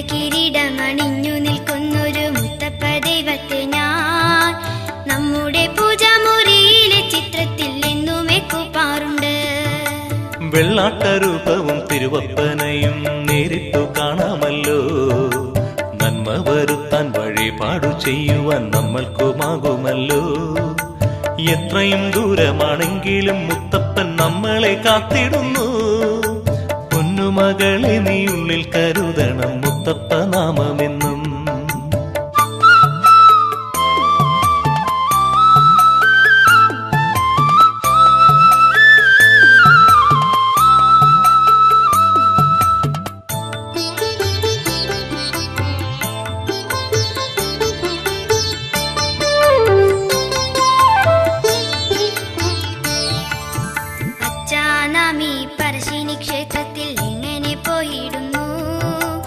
കിരീടമണിഞ്ഞു നിൽക്കുന്നൊരു മുത്തപ്പ ദൈവത്തെ ഞാൻ നമ്മുടെ പൂജാമുറിയിലെ ചിത്രത്തിൽ എന്നുമേ കൂപ്പാറുണ്ട്. വെള്ളാട്ടരൂപവും തിരുവപ്പനയും നേരിട്ടു കാണാമല്ലോ. നന്മ വരുത്താൻ വഴിപാടു ചെയ്യുവാൻ നമ്മൾക്കുമാകുമല്ലോ. എത്രയും ദൂരമാണെങ്കിലും മുത്തപ്പൻ നമ്മളെ കാത്തിടുന്നു. പൊന്നുമകളെ നീ